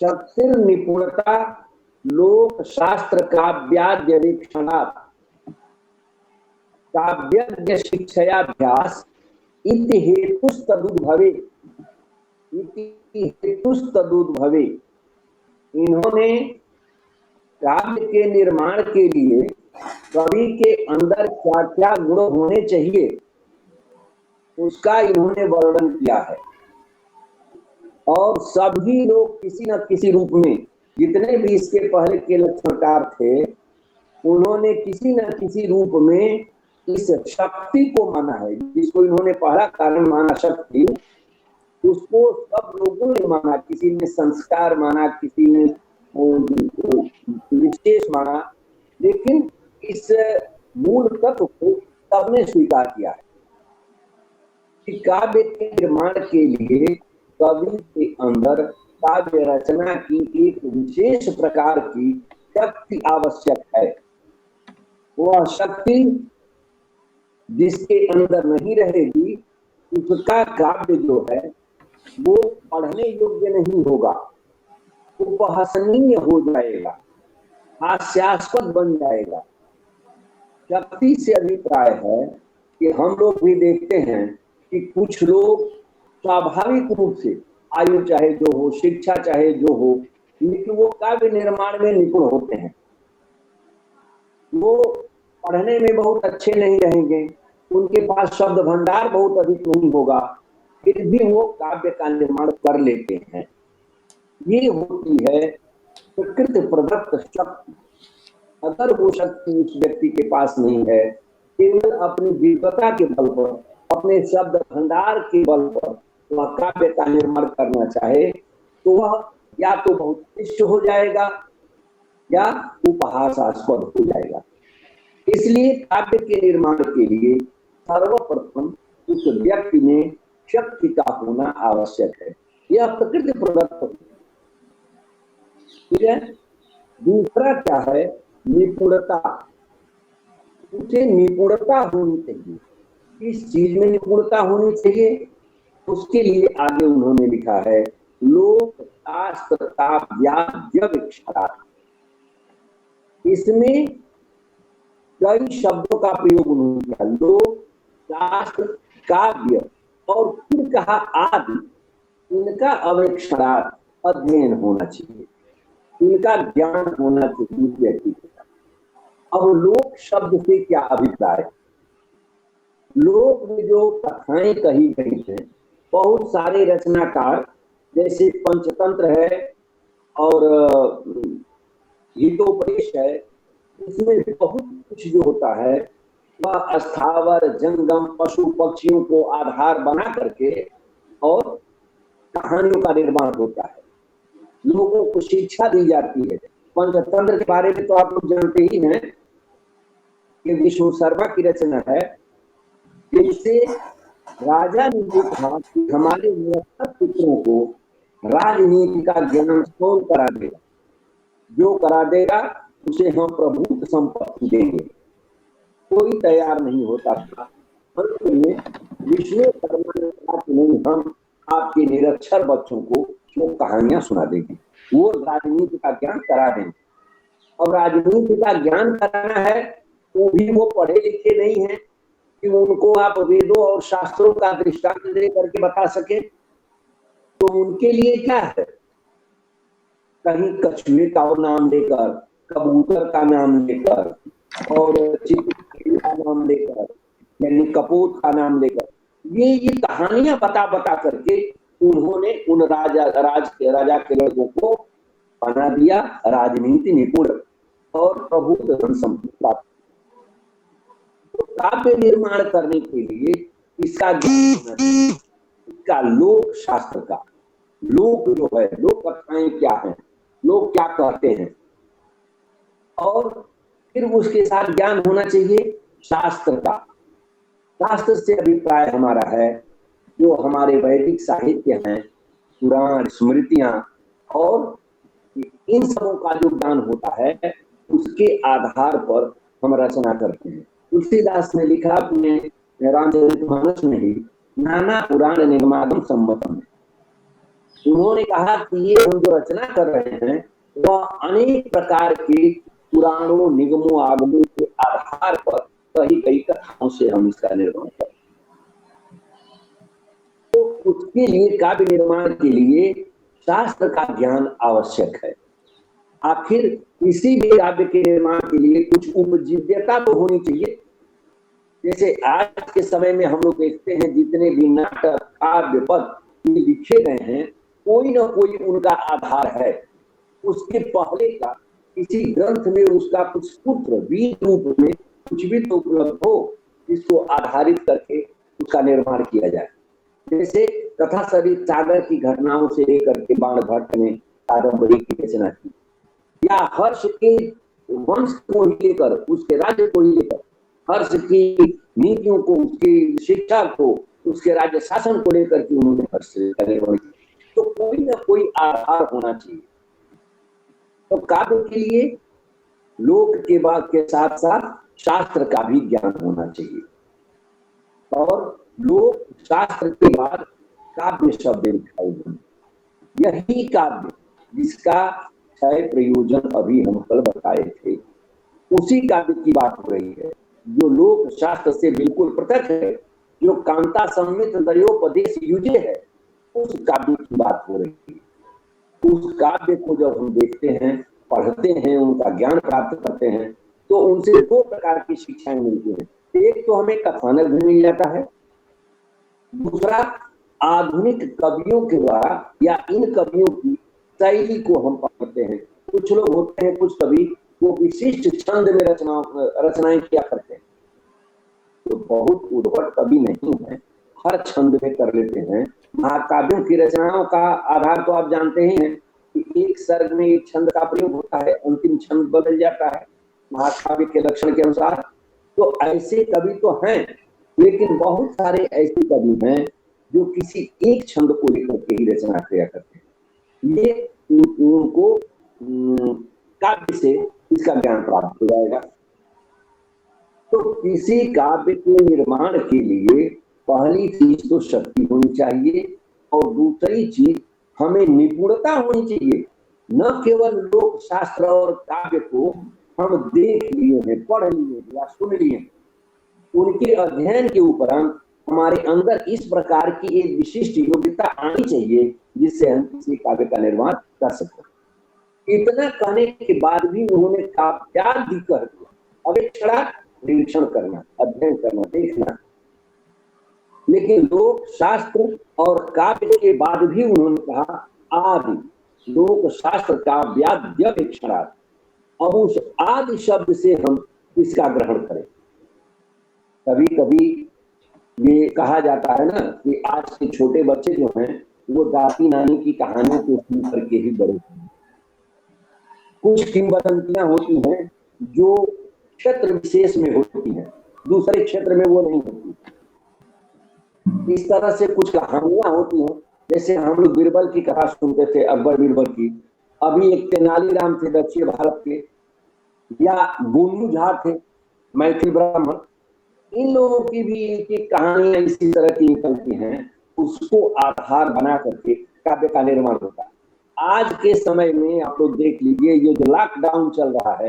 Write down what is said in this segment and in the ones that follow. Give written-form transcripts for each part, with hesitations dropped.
शक्तिर निपुणता लोक शास्त्र काव्याद्यवीक्षणात् काव्यज्ञ शिक्षयाभ्यास इति हेतुस्तदुद्भवे इन्होंने काव्य के निर्माण के लिए कवि के अंदर क्या क्या गुण होने चाहिए उसका इन्होंने वर्णन किया है। और सभी लोग किसी न किसी रूप में, जितने भी इसके पहले के लक्षणकार थे, उन्होंने किसी न किसी रूप में इस शक्ति को माना है। जिसको इन्होंने पहला कारण माना शक्ति, उसको सब लोगों ने माना। किसी ने संस्कार माना, किसी ने विशेष माना, लेकिन इस मूल तत्व को सबने स्वीकार किया है कि काव्य के निर्माण के लिए कवि के अंदर काव्य रचना की एक विशेष प्रकार की शक्ति आवश्यक है। वह शक्ति जिसके अंदर नहीं रहेगी, उसका काव्य जो है वो पढ़ने योग्य नहीं होगा, उपहासनीय हो जाएगा, हास्यास्पद बन जाएगा। शक्ति से अभिप्राय है कि हम लोग भी देखते हैं कि कुछ लोग स्वाभाविक रूप से, आयु चाहे जो हो, शिक्षा चाहे जो हो, लेकिन वो काव्य निर्माण में निपुण होते हैं। वो पढ़ने में बहुत अच्छे नहीं रहेंगे, उनके पास शब्द भंडार बहुत अधिक नहीं होगा, फिर भी वो काव्य का निर्माण कर लेते हैं। ये होती है प्रकृति प्रदत्त शक्ति। अगर वो शक्ति उस व्यक्ति के पास नहीं है, केवल अपनी विद्वता के बल पर, अपने शब्द भंडार के बल पर वह काव्य का निर्माण करना चाहे, तो वह या तो बहुत शिष्ट हो जाएगा या उपहासास्पद हो जाएगा। इसलिए काव्य के निर्माण के लिए सर्वप्रथम उस व्यक्ति में शक्ति का होना आवश्यक है। यह प्रकृति प्रदत्त। ठीक है। दूसरा क्या है? निपुणता। उसे निपुणता होनी चाहिए। इस चीज में निपुणता होनी चाहिए, उसके लिए आगे उन्होंने लिखा है लोक शास्त्र काव्याद्यवीक्षणात्। इसमें कई शब्दों का प्रयोग उन्होंने किया। लोक शास्त्र काव्य और फिर कहा आदि, इनका अवेक्षणात् अध्ययन होना चाहिए, इनका ज्ञान होना चाहिए व्यक्ति को। अब लोक शब्द से क्या अभिप्राय? लोक में जो कथाएं कही गई हैं, बहुत सारे रचनाकार, जैसे पंचतंत्र है और हितोपदेश है, इसमें बहुत कुछ जो होता है वह स्थावर जंगम पशु पक्षियों को आधार बना करके और कहानियों का निर्माण होता है। लोगों को शिक्षा दी जाती है। पंचतंत्र के बारे में तो आप लोग जानते ही हैं कि विष्णु शर्मा की रचना है, जिससे राजा ने कहा कि हमारे पुत्रों को राजनीति का ज्ञान कौन करा देगा? जो करा देगा उसे हम प्रभुत्व संपत्ति देंगे। कोई तैयार नहीं होता था। विष्णु शर्मा ने कहा कि नहीं, हम आपके निरक्षर बच्चों को जो कहानियां सुना देंगे, वो राजनीति का ज्ञान करा देंगे। और राजनीति का ज्ञान कराना है तो भी वो पढ़े लिखे नहीं है कि उनको आप वेदों और शास्त्रों का दृष्टांत दे करके बता सके। तो उनके लिए क्या है? कहीं कछुए का नाम लेकर, कबूतर का नाम लेकर और चिड़िया का नाम लेकर, यानी कपूत का नाम लेकर, ये कहानियां बता बता करके उन्होंने उन राजा के लोगों को बना दिया राजनीति निपुण और प्रभुत्व धन संपत्ति प्राप्त। तो काव्य निर्माण करने के लिए इसका ज्ञान होना चाहिए, इसका लोक शास्त्र का। लोक जो है, लोक कथाएं क्या है, लोग क्या कहते हैं, और फिर उसके साथ ज्ञान होना चाहिए शास्त्र का। शास्त्र से अभिप्राय हमारा है जो हमारे वैदिक साहित्य हैं, पुराण स्मृतियां, और इन सबों का जो ज्ञान होता है उसके आधार पर हम रचना करते हैं। तुलसीदास ने लिखा अपने रामचरितमानस में ही, नाना पुराण निर्मादम सम्मतम। उन्होंने कहा कि ये हम जो रचना कर रहे हैं वह अनेक प्रकार के पुराणों, निगमों, आगमों के आधार पर कही गई कथाओं से हम इसका निर्माण करते हैं। तो उसके लिए, काव्य निर्माण के लिए शास्त्र का ज्ञान आवश्यक है। आखिर किसी भी काव्य के निर्माण के लिए कुछ उपजीव्यता तो होनी चाहिए। जैसे आज के समय में हम लोग देखते हैं जितने भी नाटक, काव्य, पद लिखे गए हैं, कोई ना कोई उनका आधार है। उसके पहले का किसी ग्रंथ में उसका कुछ पुत्र बीज रूप में कुछ भी तो उपलब्ध हो, जिसको आधारित करके उसका निर्माण किया जाए। जैसे कथा सरित सागर की घटनाओं से लेकर के बाण भट्ट ने कादंबरी की रचना की, या हर्ष के वंश को ही लेकर, उसके राज्य को ही लेकर, हर्ष की नीतियों को, उसकी शिक्षा को, उसके राज्य शासन को लेकर के उन्होंने हर्ष का निर्माण किया। तो कोई ना कोई आधार होना चाहिए। तो काव्य के लिए लोक के बाद के साथ साथ शास्त्र का भी ज्ञान होना चाहिए, और लोक शास्त्र के बाद काव्य शब्द दिखाई देंगे। यही काव्य जिसका क्षय प्रयोजन अभी हम कल बताए थे, उसी काव्य की बात हो रही है, जो लोक शास्त्र से बिल्कुल पृथक है, जो कांता संमित दयोपदेश युजे है, उस काव्य की बात हो रही है। उस काव्य को जब हम देखते हैं, पढ़ते हैं, उनका ज्ञान प्राप्त करते हैं, तो उनसे दो प्रकार की शिक्षाएं मिलती हैं। एक तो हमें कथानक भी मिल जाता है, दूसरा आधुनिक कवियों के द्वारा या इन कवियों की शैली को हम पढ़ते हैं। कुछ लोग होते हैं, कुछ कवि, वो विशिष्ट छंद में रचनाएं किया करते हैं, तो बहुत उद्भट कवि नहीं है, हर छंद में कर लेते हैं। महाकाव्यों की रचनाओं का आधार तो आप जानते ही हैं कि एक सर्ग में एक छंद का प्रयोग होता है, अंतिम छंद बदल जाता है महाकाव्य के लक्षण के अनुसार। तो ऐसे कवि तो हैं, लेकिन बहुत सारे ऐसे कवि हैं जो किसी एक छंद को लेकर के ही रचना किया करते हैं। ये उनको काव्य से इसका ज्ञान प्राप्त हो जाएगा। तो किसी काव्य के निर्माण के लिए पहली चीज तो शक्ति होनी चाहिए, और दूसरी चीज हमें निपुणता होनी चाहिए। न केवल लोक शास्त्र और काव्य को हम देख लिए हैं, पढ़ लिए या सुन लिए, उनके अध्ययन के उपरांत हमारे अंदर इस प्रकार की एक विशिष्ट योग्यता आनी चाहिए जिससे हम किसी काव्य का निर्माण कर सकते। इतना कहने के बाद भी उन्होंने काव्यादि कर दिया। अब एक छड़ा निरीक्षण करना, अध्ययन करना, देखना। लेकिन लोक शास्त्र और काव्य के बाद भी उन्होंने कहा आदि, लोक शास्त्र काव्याद्यपेक्षणा। अब उस आदि शब्द से हम इसका ग्रहण करें। कभी कभी ये कहा जाता है ना कि आज के छोटे बच्चे जो हैं वो दादी नानी की कहानियों को सुन करके ही बड़े हैं। कुछ किंवदंतियां होती हैं जो क्षेत्र विशेष में होती हैं, दूसरे क्षेत्र में वो नहीं होती। इस तरह से कुछ कहानियां होती हैं, जैसे हम लोग बीरबल की कथा सुनते थे, अकबर बीरबल की। अभी एक तेनालीराम थे दक्षिण भारत के, या गोनू झा थे मैथिल ब्राह्मण। इन लोगों की भी एक कहानियां इसी तरह की निकलती हैं, उसको आधार बना करके काव्य का निर्माण होता है। आज के समय में आप लोग देख लीजिए, ये जो लॉकडाउन चल रहा है,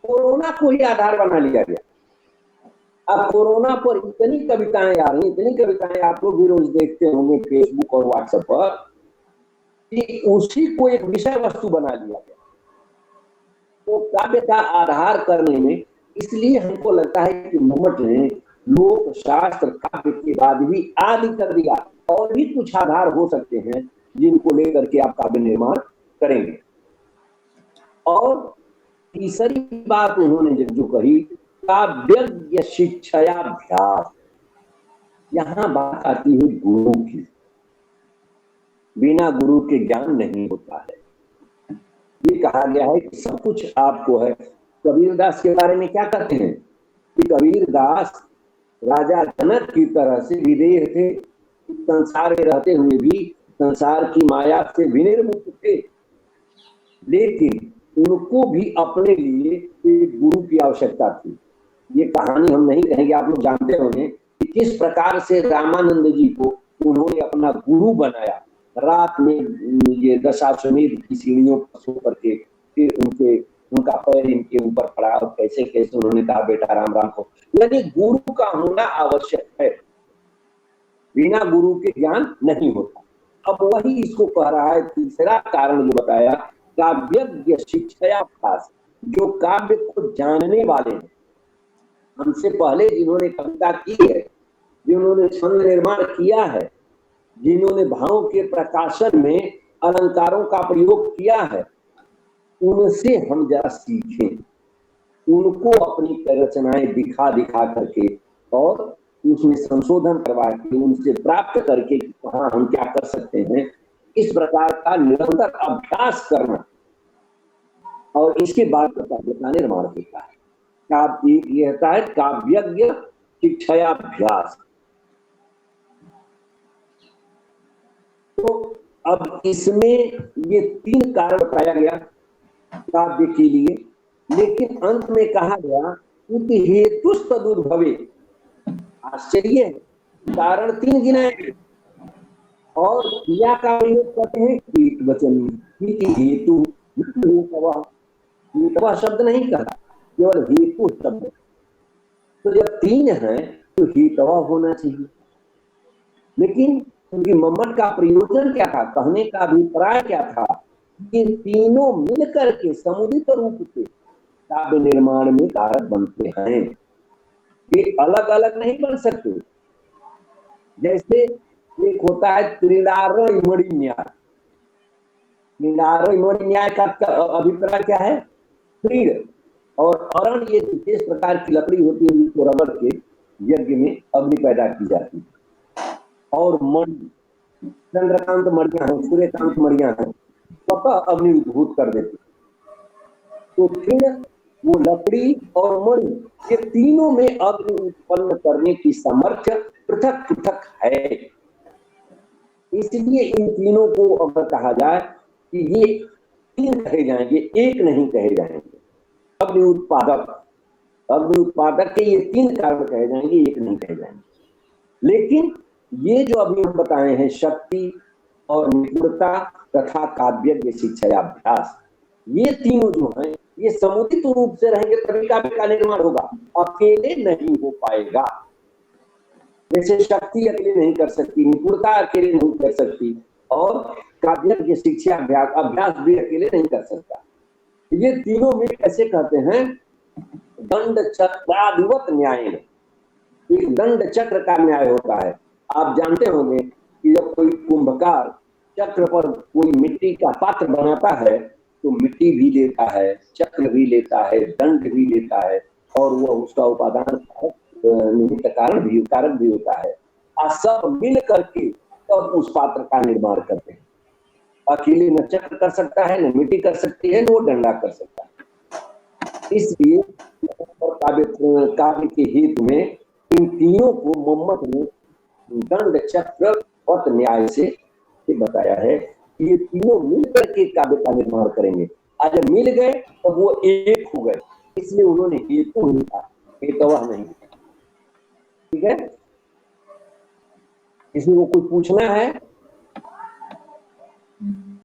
कोरोना को ही आधार बना लिया गया। अब कोरोना पर इतनी कविताएं आ रही, इतनी कविताएं आप लोग भी रोज देखते होंगे फेसबुक और व्हाट्सएप पर, कि उसी को एक विषय वस्तु बना लिया गया। तो काव्य का आधार करने में इसलिए हमको लगता है कि मम्मट ने लोक शास्त्र काव्य के बाद भी आदि कर दिया, और भी कुछ आधार हो सकते हैं जिनको लेकर के आप काव्य निर्माण करेंगे। और तीसरी बात उन्होंने जो कही, काव्य शिक्षाभ्यास। यहां बात आती है गुरु की। बिना गुरु के ज्ञान नहीं होता है। ये कहा गया है कि सब कुछ आपको है। कबीरदास के बारे में क्या कहते हैं कि कबीरदास राजा जनक की तरह से विदेह थे, संसार में रहते हुए भी संसार की माया से विनिर्मुक्त थे, लेकिन उनको भी अपने लिए एक गुरु की आवश्यकता थी। ये कहानी हम नहीं कहेंगे, आप लोग जानते होंगे कि किस प्रकार से रामानंद जी को उन्होंने अपना गुरु बनाया, रात में ये दशाश्वमेध की सीढ़ियों पर सो करके फिर उनका पैर इनके ऊपर पड़ा और कैसे कैसे उन्होंने कहा बेटा राम राम को। यानी गुरु का होना आवश्यक है, बिना गुरु के ज्ञान नहीं होता। अब वही इसको कह रहा है, तीसरा कारण जो बताया, काव्यज्ञ शिक्षाभ्यास, जो काव्य को जानने वाले हैं, हमसे पहले जिन्होंने कविता की है, जिन्होंने छंद निर्माण किया है, जिन्होंने भावों के प्रकाशन में अलंकारों का प्रयोग किया है, उनसे हम जरा सीखें, उनको अपनी रचनाएं दिखा दिखा करके और उसमें संशोधन करवा के उनसे प्राप्त करके हाँ हम क्या कर सकते हैं, इस प्रकार का निरंतर अभ्यास करना और इसके बाद काव्य का निर्माण होता है। काव्य ये होता है काव्यज्ञ शिक्षाभ्यास। तो अब इसमें ये 3 कारण बताया गया काव्य के लिए, लेकिन अंत में कहा गया कि हेतु तदुर्भवे। आश्चर्य है, कारण 3 गिनाए और क्रिया का प्रयोग करते हैं कीट वचन, हेतु हेतु शब्द नहीं कहा, केवल हेतु शब्द। तो जब 3 है तो हेतु होना चाहिए, लेकिन उनकी मम्मट का प्रयोजन क्या था, कहने का अभिप्राय क्या था, ये तीनों मिलकर के समुदित रूप से काव्य निर्माण में कारक बनते हैं, ये अलग अलग नहीं बन सकते। जैसे एक होता है त्रिणारमणि न्याय, त्रिणारमणि न्याय का अभिप्राय क्या है, त्रिण और अरण, ये विशेष प्रकार की लकड़ी होती है जिसको रगड़ के यज्ञ में अग्नि पैदा की जाती है। और मणि, चंद्रकांत मणियां हैं, सूर्यकांत मणियां हैं, स्वतः अग्नि उद्भूत कर देती। तो फिर वो लकड़ी और मणि, ये तीनों में अग्नि उत्पन्न करने की सामर्थ्य पृथक पृथक है। इसलिए इन तीनों को अगर कहा जाए कि ये 3 कहे जाएंगे, एक नहीं कहे जाएंगे। अग्नि उत्पादक के ये 3 कारण कहे जाएंगे, एक नहीं कहे जाएंगे। लेकिन ये जो अभी हम बताए हैं, शक्ति और निपुणता तथा काव्यज्ञ शिक्षाभ्यास, ये तीनों जो हैं ये समुचित रूप से रहेंगे तभी काव्य का निर्माण होगा, अकेले नहीं हो पाएगा। जैसे शक्ति अकेले नहीं कर सकती, निपुणता अकेले नहीं कर सकती, और काव्यज्ञ शिक्षाभ्यास भी अकेले नहीं कर सकता। ये तीनों में कैसे कहते हैं, दंड चक्राधिवत न्याय, एक दंड चक्र का न्याय होता है। आप जानते होंगे कि जब कोई कुंभकार चक्र पर कोई मिट्टी का पात्र बनाता है तो मिट्टी भी लेता है, चक्र भी लेता है, दंड भी लेता है, और वह उसका उपादान निमित्त कारक भी होता है, और सब मिल करके तब उस पात्र का निर्माण करते हैं। अकेले न चक्र कर सकता है, न मिट्टी कर सकती है, न वो डंडा कर सकता है। इसलिए काव्य के हित में इन तीनों को मम्मट ने दंड चक्र और न्याय से बताया है कि ये तीनों मिलकर के काव्य का निर्माण करेंगे। आज जब मिल गए तो वो एक हो गए, इसलिए उन्होंने हेतु नहीं कहा, हेतुवा नहीं। ठीक है, किसी को कुछ पूछना है?